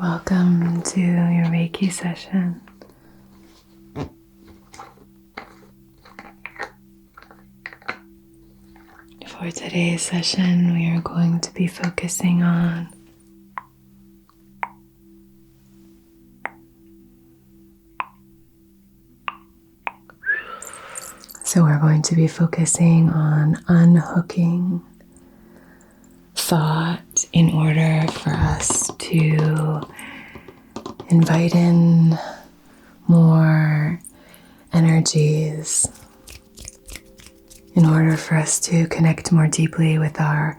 Welcome to your Reiki session. For today's session, we are going to be focusing on unhooking thought in order for us to invite in more energies, in order for us to connect more deeply with our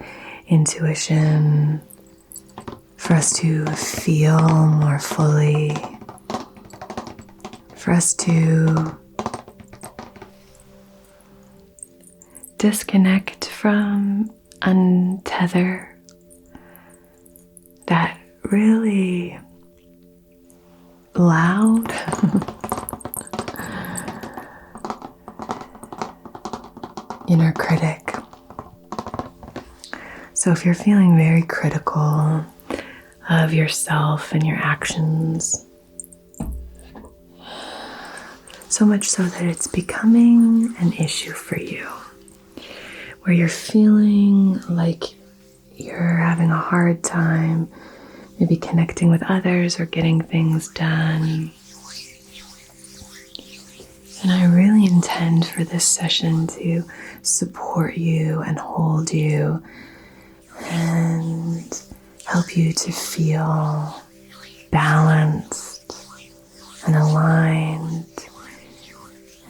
intuition, for us to feel more fully, for us to disconnect from untether that really loud inner critic. So if you're feeling very critical of yourself and your actions, so much so that it's becoming an issue for you, where you're feeling like you're having a hard time maybe connecting with others or getting things done. And I really intend for this session to support you and hold you and help you to feel balanced and aligned.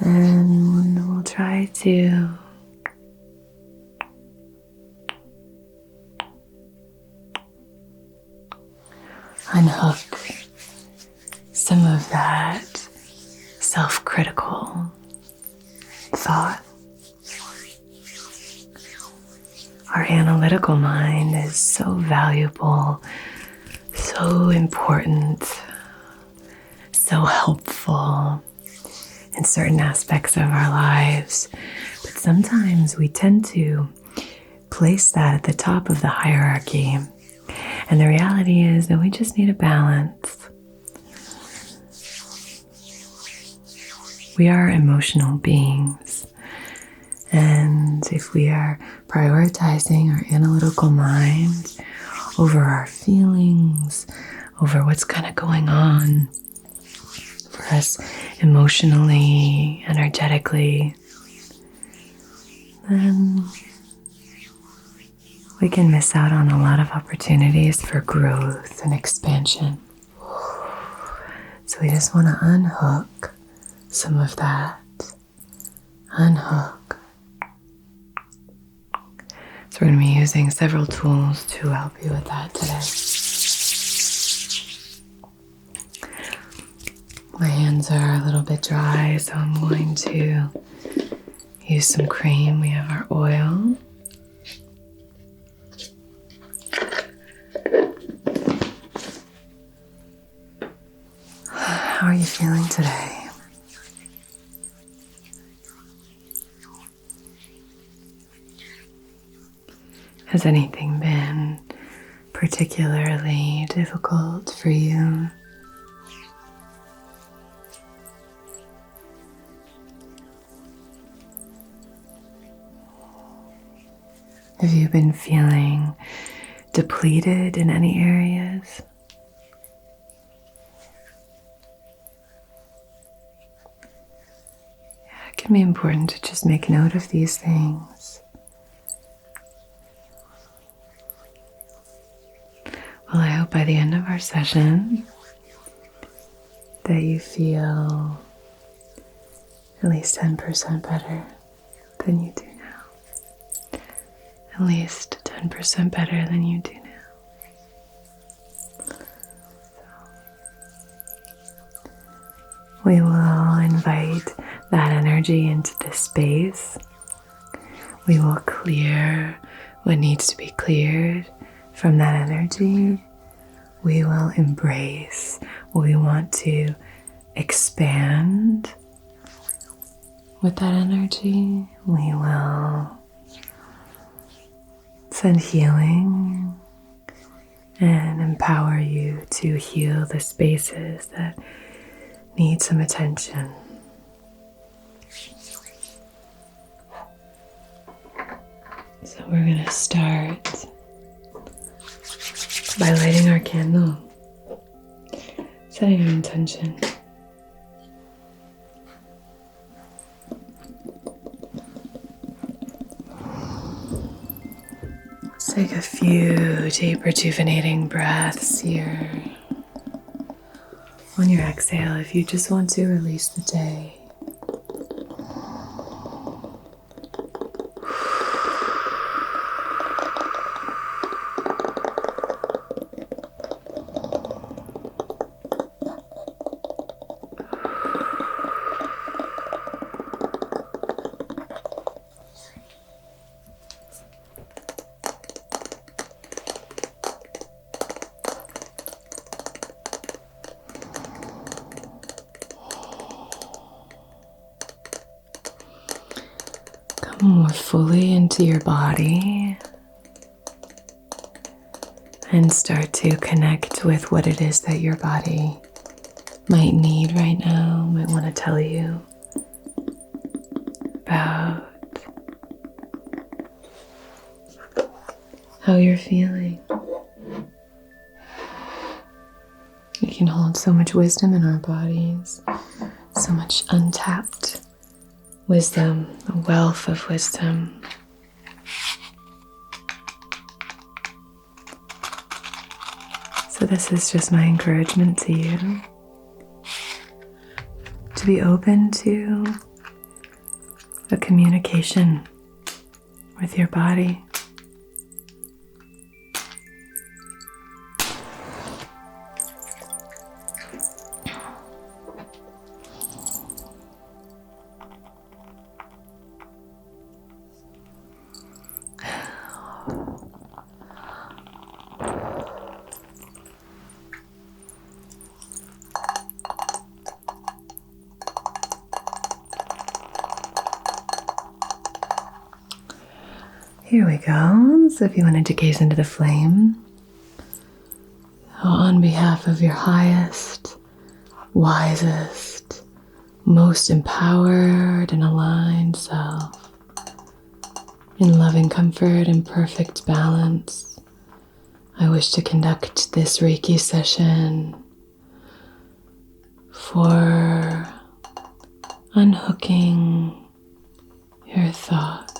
And we'll try to unhook some of that self-critical thought. Our analytical mind is so valuable, so important, so helpful in certain aspects of our lives. But sometimes we tend to place that at the top of the hierarchy. And the reality is that we just need a balance. We are emotional beings. And if we are prioritizing our analytical mind over our feelings, over what's kind of going on for us emotionally, energetically, then we can miss out on a lot of opportunities for growth and expansion. So we just want to unhook some of that. Unhook. So we're going to be using several tools to help you with that today. My hands are a little bit dry, so I'm going to use some cream. We have our oil. How are you feeling today? Has anything been particularly difficult for you? Have you been feeling depleted in any areas? It can be important to just make note of these things. Well, I hope by the end of our session that you feel at least 10% better than you do now. At least 10% better than you do now. So, we will invite that energy into this space. We will clear what needs to be cleared from that energy. We will embrace what we want to expand with that energy. We will send healing and empower you to heal the spaces that need some attention. So we're going to start by lighting our candle, setting our intention. Let's take a few deep rejuvenating breaths here. On your exhale, if you just want to release the day, come more fully into your body and start to connect with what it is that your body might need right now, might want to tell you about how you're feeling. We can hold so much wisdom in our bodies, so much untapped wisdom, a wealth of wisdom. So this is just my encouragement to you, to be open to a communication with your body. Here we go. So if you wanted to gaze into the flame, on behalf of your highest, wisest, most empowered and aligned self, in loving comfort and perfect balance, I wish to conduct this Reiki session for unhooking your thoughts.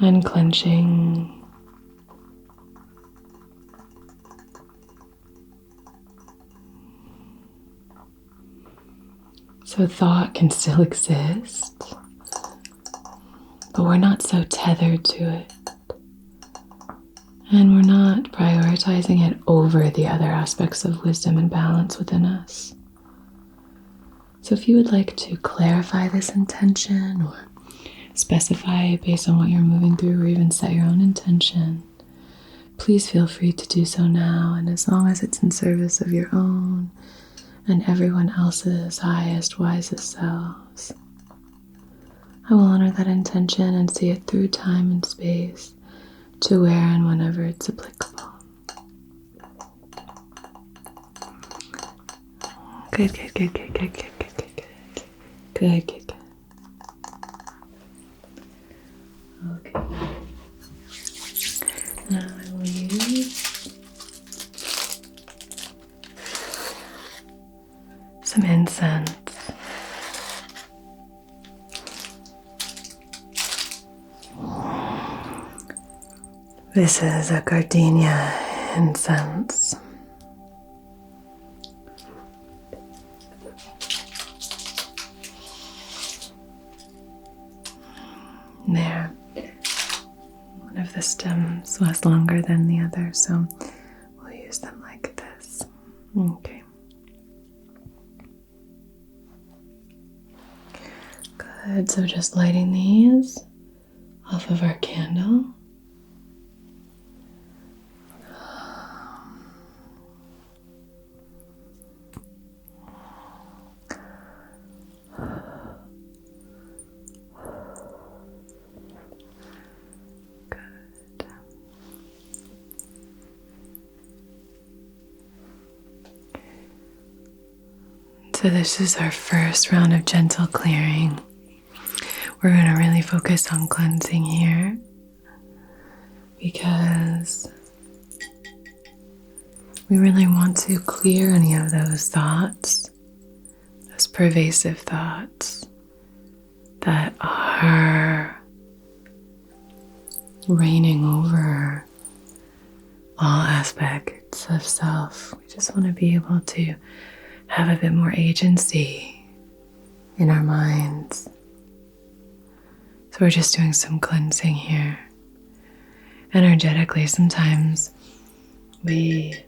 Unclenching, so thought can still exist, but we're not so tethered to it, and we're not prioritizing it over the other aspects of wisdom and balance within us. So if you would like to clarify this intention or specify based on what you're moving through, or even set your own intention, please feel free to do so now, and as long as it's in service of your own and everyone else's highest, wisest selves, I will honor that intention and see it through time and space to where and whenever it's applicable. Good, good, good, good, good, good, good, good, good, good, good, good. Okay. Now I will use some incense. This is a Gardenia incense. There. One of the stems was longer than the other, so we'll use them like this. Okay. Good, so just lighting these off of our candle. So this is our first round of gentle clearing. We're going to really focus on cleansing here because we really want to clear any of those thoughts, those pervasive thoughts that are reigning over all aspects of self. We just want to be able to have a bit more agency in our minds. So we're just doing some cleansing here. Energetically, sometimes we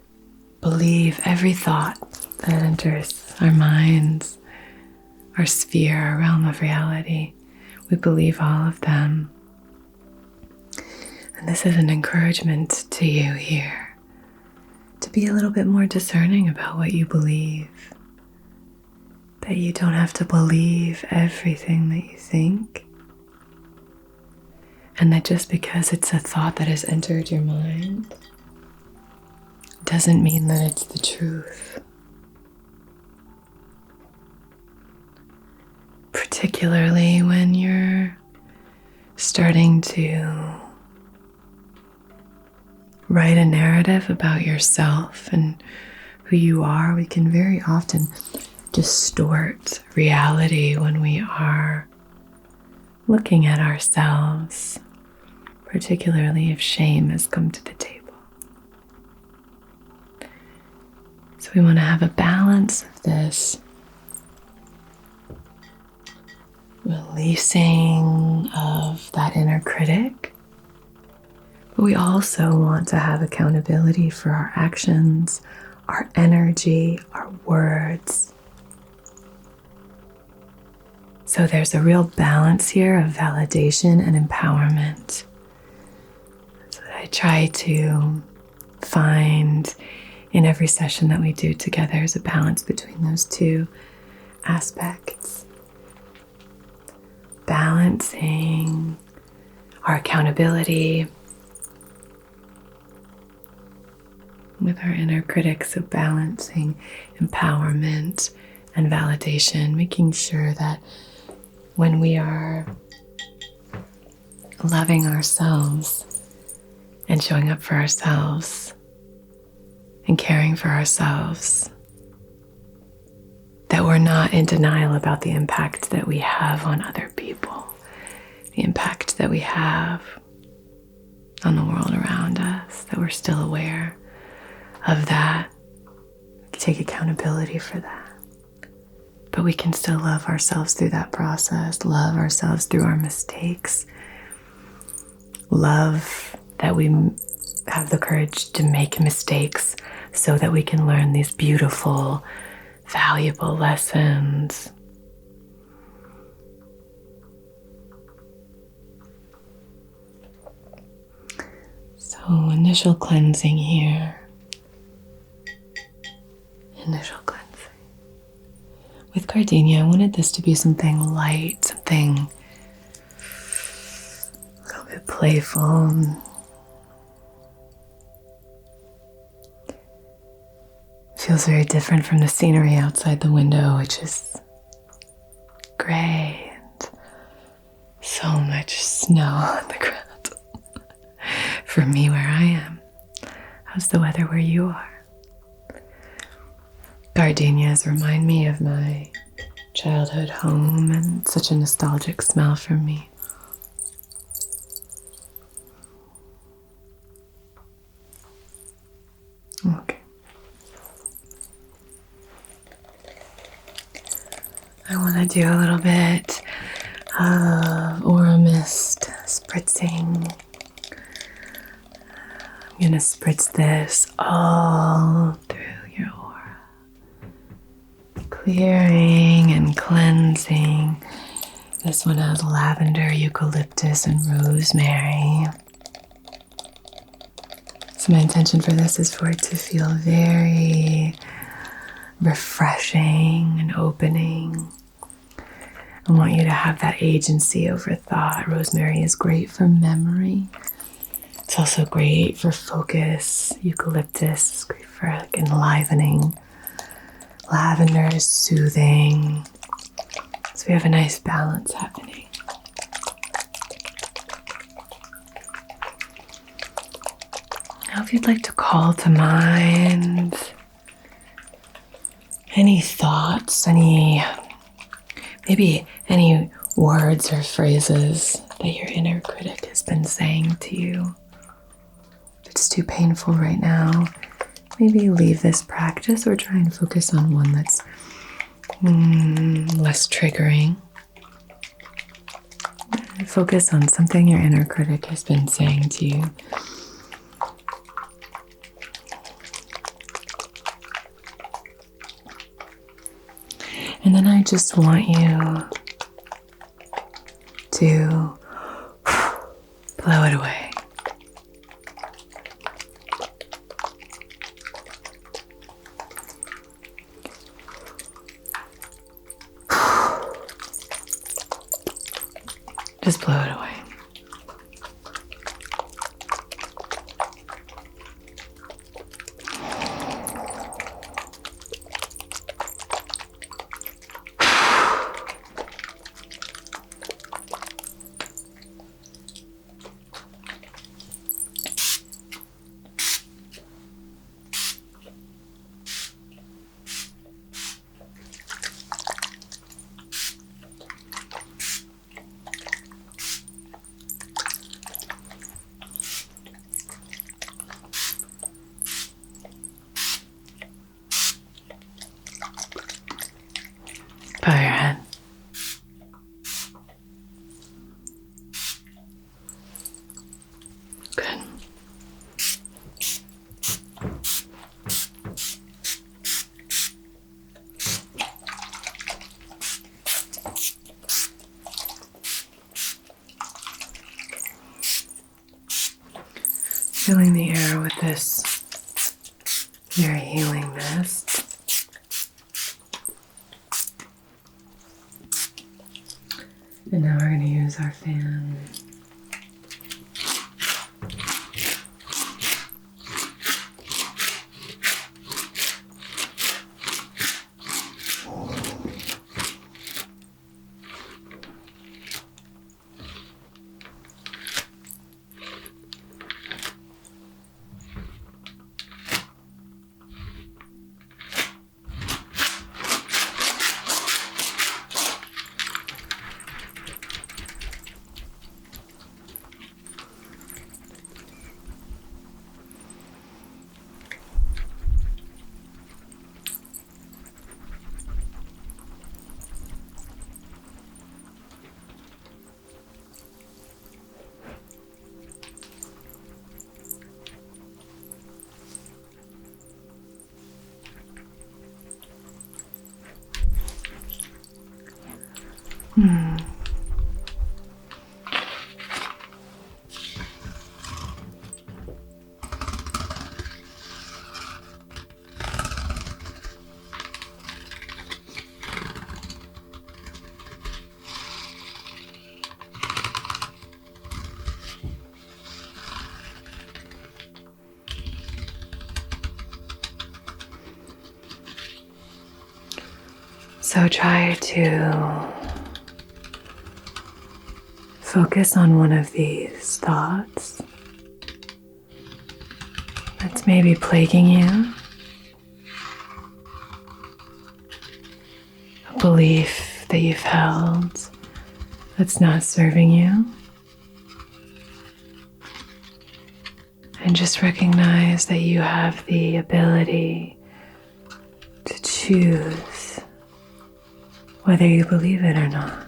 believe every thought that enters our minds, our sphere, our realm of reality. We believe all of them. And this is an encouragement to you here to be a little bit more discerning about what you believe. That you don't have to believe everything that you think. And that just because it's a thought that has entered your mind doesn't mean that it's the truth. Particularly when you're starting to write a narrative about yourself and who you are, we can very often distort reality when we are looking at ourselves, particularly if shame has come to the table. So we want to have a balance of this, releasing of that inner critic, but we also want to have accountability for our actions, our energy, our words. So there's a real balance here of validation and empowerment. So I try to find in every session that we do together is a balance between those two aspects. Balancing our accountability with our inner critic, so balancing empowerment and validation, making sure that when we are loving ourselves and showing up for ourselves and caring for ourselves, that we're not in denial about the impact that we have on other people, the impact that we have on the world around us, that we're still aware of that. We can take accountability for that. But we can still love ourselves through that process, love ourselves through our mistakes, love that we have the courage to make mistakes so that we can learn these beautiful, valuable lessons. So initial cleansing here. Initial cleansing. With Gardenia, I wanted this to be something light, something a little bit playful. Feels very different from the scenery outside the window, which is gray and so much snow on the ground. For me, where I am. How's the weather where you are? Gardenias remind me of my childhood home and such a nostalgic smell for me. Okay. I want to do a little bit of aura mist spritzing. I'm going to spritz this all through your aura. Clearing and cleansing. This one has lavender, eucalyptus, and rosemary. So my intention for this is for it to feel very refreshing and opening. I want you to have that agency over thought. Rosemary is great for memory. It's also great for focus. Eucalyptus is great for enlivening lavender is soothing. So we have a nice balance happening. Now if you'd like to call to mind any thoughts, maybe any words or phrases that your inner critic has been saying to you. If it's too painful right now, maybe leave this practice or try and focus on one that's less triggering. Focus on something your inner critic has been saying to you. And then I just want you to blow it away. Just blow it away. Bow your head. Good. Filling the air with this, your healing mist. And now we're going to use our fan. So try to focus on one of these thoughts that's maybe plaguing you. A belief that you've held that's not serving you. And just recognize that you have the ability to choose whether you believe it or not.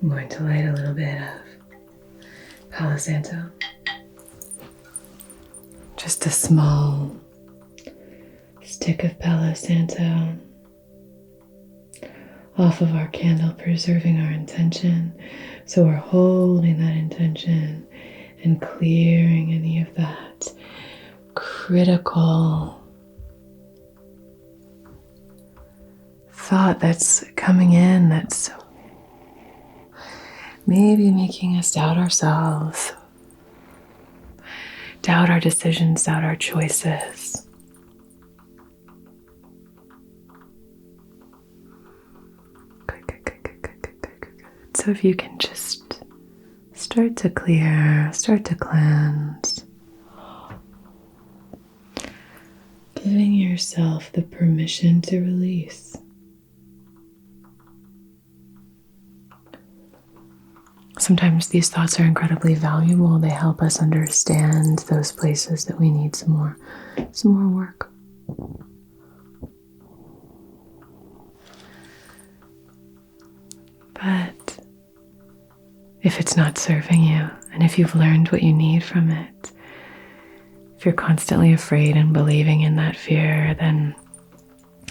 I'm going to light a little bit of Palo Santo. Just a small stick of Palo Santo off of our candle, preserving our intention. So we're holding that intention and clearing any of that critical thought that's coming in that's maybe making us doubt ourselves, doubt our decisions, doubt our choices. So if you can just start to clear, start to cleanse, giving yourself the permission to release. Sometimes these thoughts are incredibly valuable. They help us understand those places that we need some more work. But if it's not serving you, and if you've learned what you need from it, if you're constantly afraid and believing in that fear, then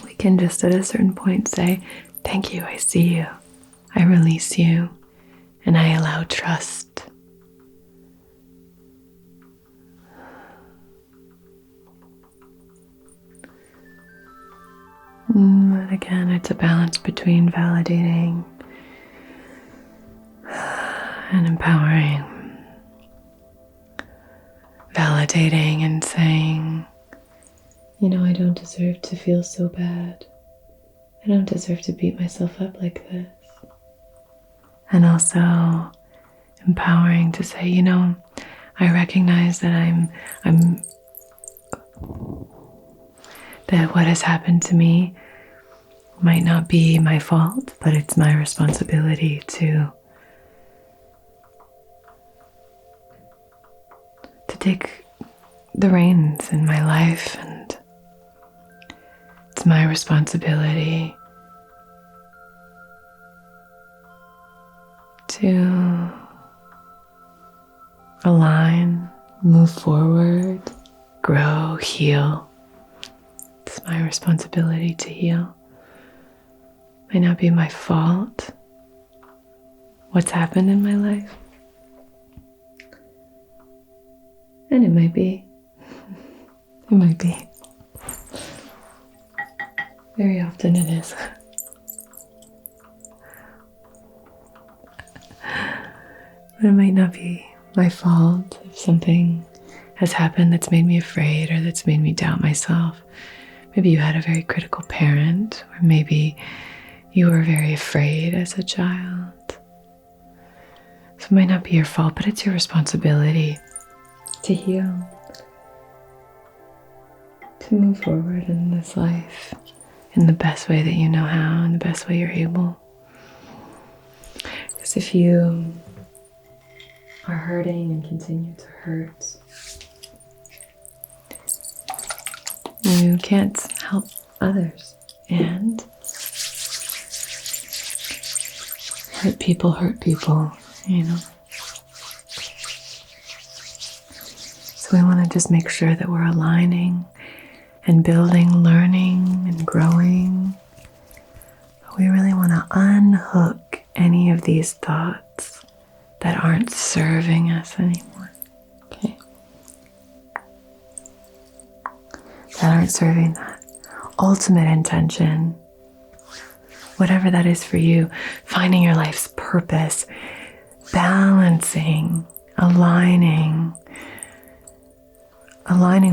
we can just at a certain point say, thank you, I see you, I release you, and I allow trust. But again, it's a balance between validating and empowering. Validating and saying, I don't deserve to feel so bad. I don't deserve to beat myself up like this. And also empowering to say, I recognize that that what has happened to me might not be my fault, but it's my responsibility to take the reins in my life, and it's my responsibility to align, move forward, grow, heal. It's my responsibility to heal. It might not be my fault what's happened in my life. And it might be. It might be. Very often it is. But it might not be my fault if something has happened that's made me afraid or that's made me doubt myself. Maybe you had a very critical parent, or maybe you were very afraid as a child. So it might not be your fault, but it's your responsibility to heal, to move forward in this life in the best way that you know how, in the best way you're able. Because if you are hurting and continue to hurt, you can't help others. And hurt people, So we want to just make sure that we're aligning and building, learning and growing. But we really want to unhook any of these thoughts that aren't serving us anymore. Okay? That aren't serving that ultimate intention. Whatever that is for you, finding your life's purpose, balancing, aligning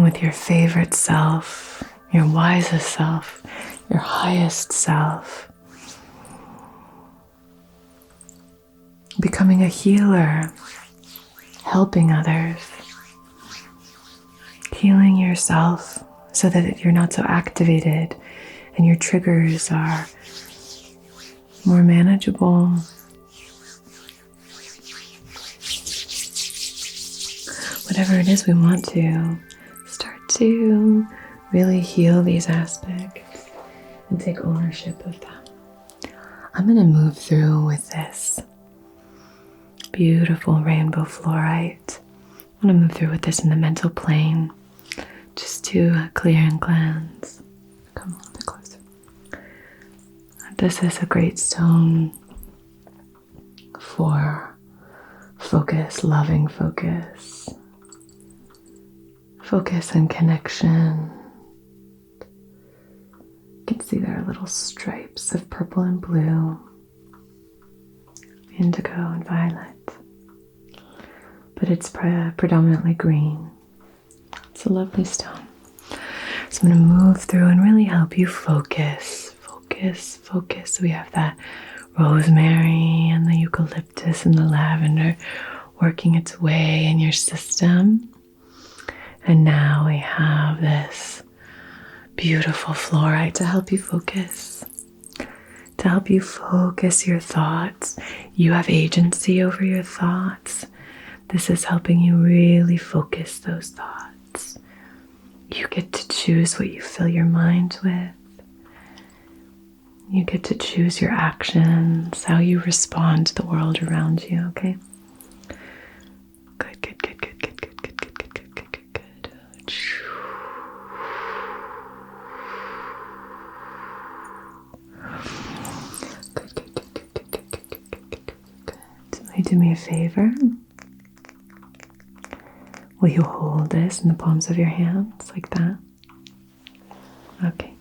with your favorite self, your wisest self, your highest self. Becoming a healer, helping others, healing yourself so that you're not so activated and your triggers are more manageable. Whatever it is, we want to start to really heal these aspects and take ownership of them. I'm going to move through with this beautiful rainbow fluorite. I'm going to move through with this in the mental plane just to clear and cleanse. Come a little bit closer. This is a great stone for focus, loving focus. Focus and connection. can see there are little stripes of purple and blue, indigo and violet, but it's predominantly green. It's a lovely stone. So I'm going to move through and really help you focus. So we have that rosemary and the eucalyptus and the lavender working its way in your system. And now we have this beautiful fluorite to help you focus. To help you focus your thoughts. You have agency over your thoughts. This is helping you really focus those thoughts. You get to choose what you fill your mind with. You get to choose your actions, how you respond to the world around you, okay? Good. Will you do me a favor? Will you hold this in the palms of your hands like that? Okay.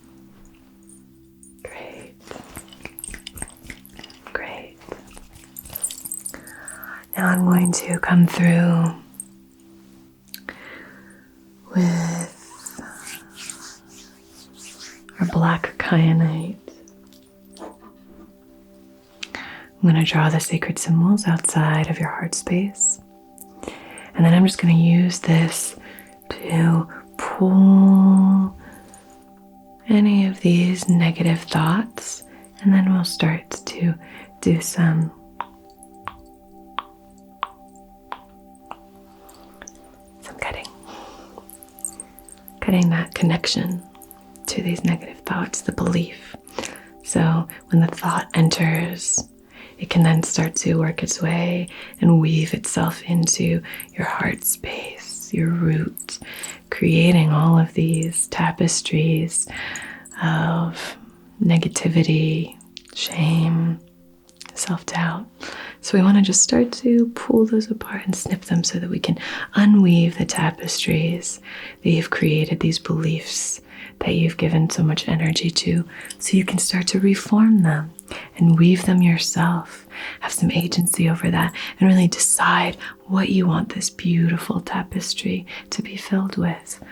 Great. Now I'm going to come through with our black kyanite. I'm going to draw the sacred symbols outside of your heart space. And then I'm just going to use this to pull any of these negative thoughts. And then we'll start to do some cutting that connection to these negative thoughts, the belief. So when the thought enters, it can then start to work its way and weave itself into your heart space, your root, creating all of these tapestries of negativity, shame, self-doubt. So we want to just start to pull those apart and snip them so that we can unweave the tapestries that you've created, these beliefs that you've given so much energy to, so you can start to reform them and weave them yourself. Have some agency over that and really decide what you want this beautiful tapestry to be filled with.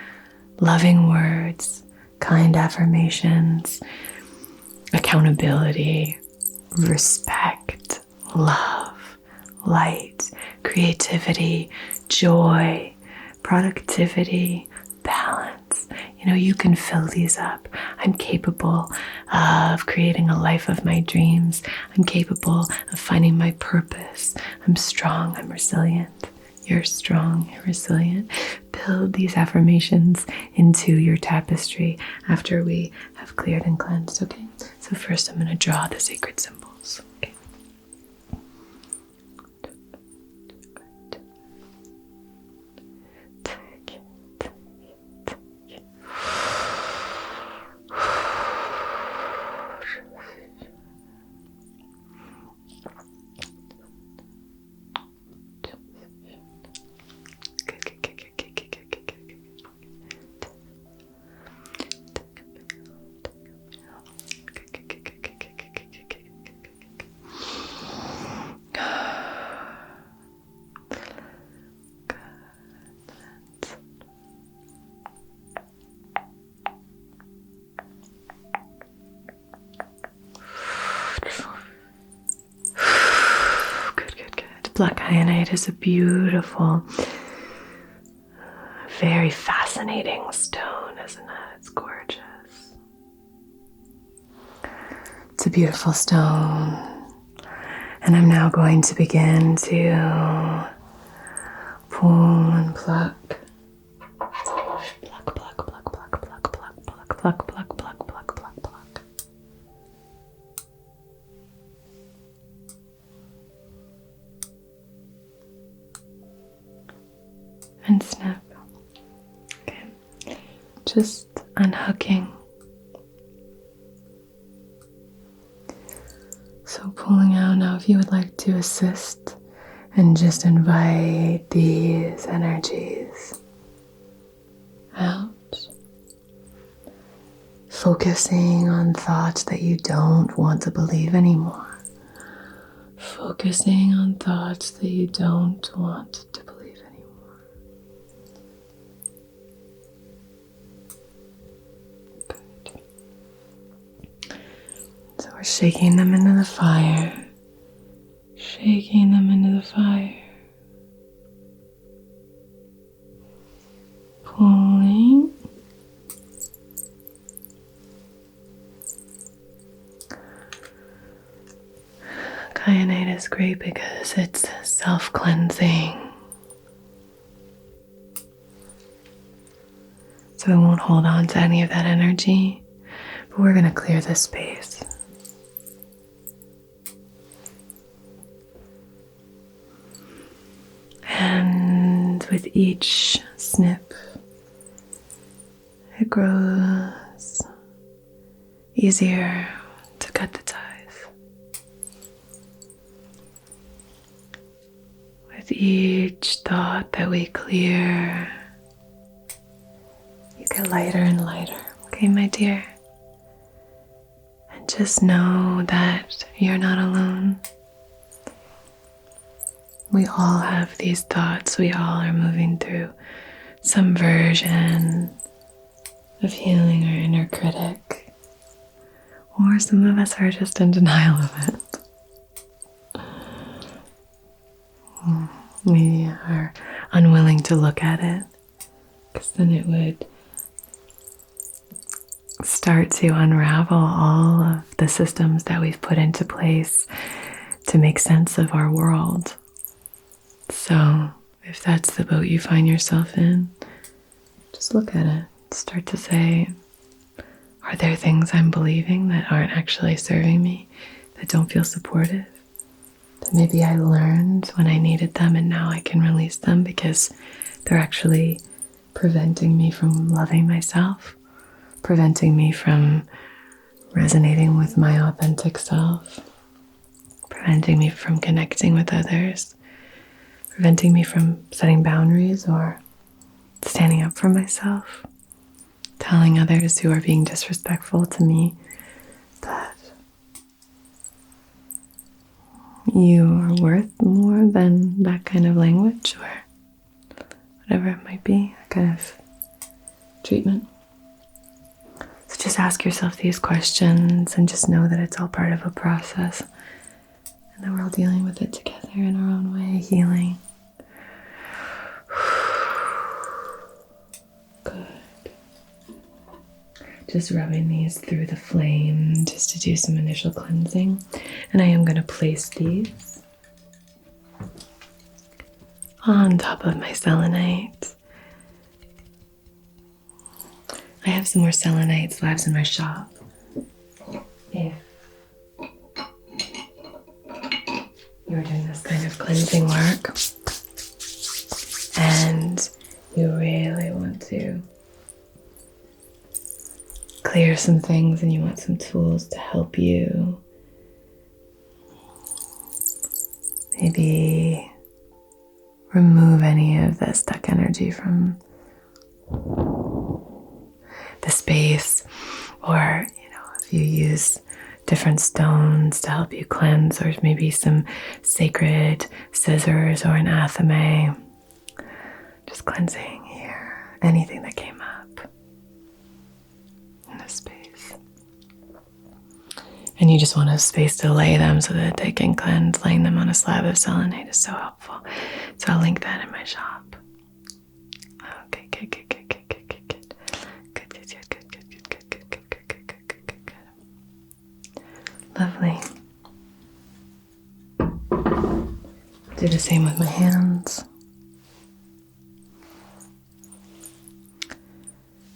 Loving words, kind affirmations, accountability, respect, love, light, creativity, joy, productivity, balance. You can fill these up. I'm capable of creating a life of my dreams. I'm capable of finding my purpose. I'm strong. I'm resilient. You're strong. You're resilient. Build these affirmations into your tapestry after we have cleared and cleansed, okay? So first I'm going to draw the sacred symbols, okay? Black kyanite is a beautiful, very fascinating stone, isn't it? It's gorgeous. It's a beautiful stone. And I'm now going to begin to pull and pluck. Pluck, pluck, pluck, pluck, pluck, pluck, pluck, pluck, pluck, pluck, pluck, pluck, pluck. And snap. Okay. Just unhooking. So pulling out now, if you would like to assist and just invite these energies out. Focusing on thoughts that you don't want to believe anymore. Focusing on thoughts that you don't want to believe anymore. Good. So we're shaking them into the fire. Shaking them into the fire. Pulling. Kyanite is great because it's self-cleansing. So we won't hold on to any of that energy, but we're going to clear this space. And with each snip, it grows easier to cut the ties. With each thought that we clear, you get lighter and lighter, okay, my dear? And just know that you're not alone. We all have these thoughts. We all are moving through some version of healing our inner critic. Or some of us are just in denial of it. We are unwilling to look at it, because then it would start to unravel all of the systems that we've put into place to make sense of our world. So if that's the boat you find yourself in, just look at it. Start to say, are there things I'm believing that aren't actually serving me, that don't feel supportive? That maybe I learned when I needed them and now I can release them because they're actually preventing me from loving myself, preventing me from resonating with my authentic self, preventing me from connecting with others, preventing me from setting boundaries or standing up for myself, telling others who are being disrespectful to me that you are worth more than that kind of language or whatever it might be, that kind of treatment. So just ask yourself these questions and just know that it's all part of a process and that we're all dealing with it together in our own way, healing. Good. Just rubbing these through the flame just to do some initial cleansing. And I am going to place these on top of my selenite. I have some more selenite slabs in my shop. If you're doing this kind of cleansing work and you really want to clear some things and you want some tools to help you maybe remove any of the stuck energy from the space, or if you use different stones to help you cleanse, or maybe some sacred scissors or an athame, just cleansing here, anything that came up in this space. And you just want a space to lay them so that they can cleanse. Laying them on a slab of selenite is so helpful. So I'll link that in my shop. Okay, good. Lovely. Do the same with my hands.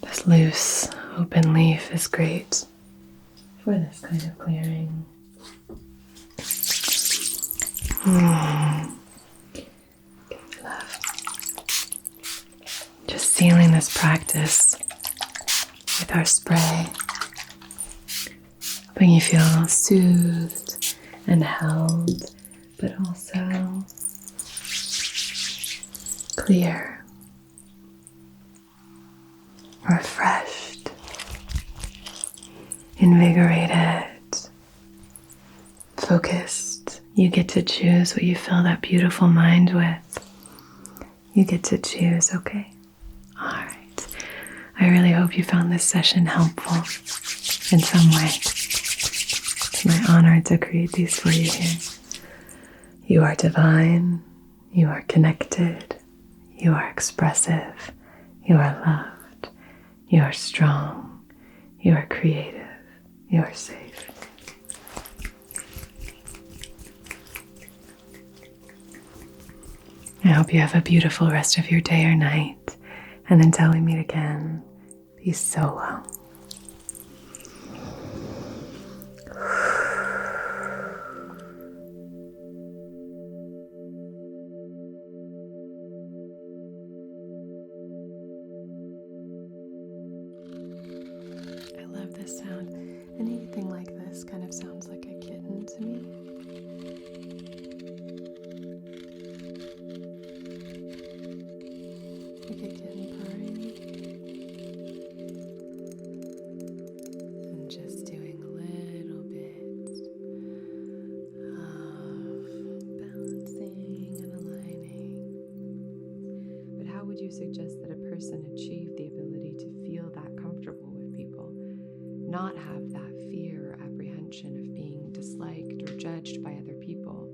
This loose, open leaf is great for this kind of clearing. Okay, love. Just sealing this practice with our spray. Hoping you feel soothed and held, but also clear, refreshed, invigorated, focused. You get to choose what you fill that beautiful mind with. You get to choose, okay? All right. I really hope you found this session helpful in some way. It's my honor to create these for you here. You are divine. You are connected. You are expressive. You are loved. You are strong. You are creative. You are safe. I hope you have a beautiful rest of your day or night. And until we meet again, be so well. I love this sound. Anything like this kind of sounds like a kitten to me. Like a kitten purring. And just doing a little bit of balancing and aligning. But how would you suggest that a person achieve the ability to feel that comfortable with people? Not have that fear or apprehension of being disliked or judged by other people,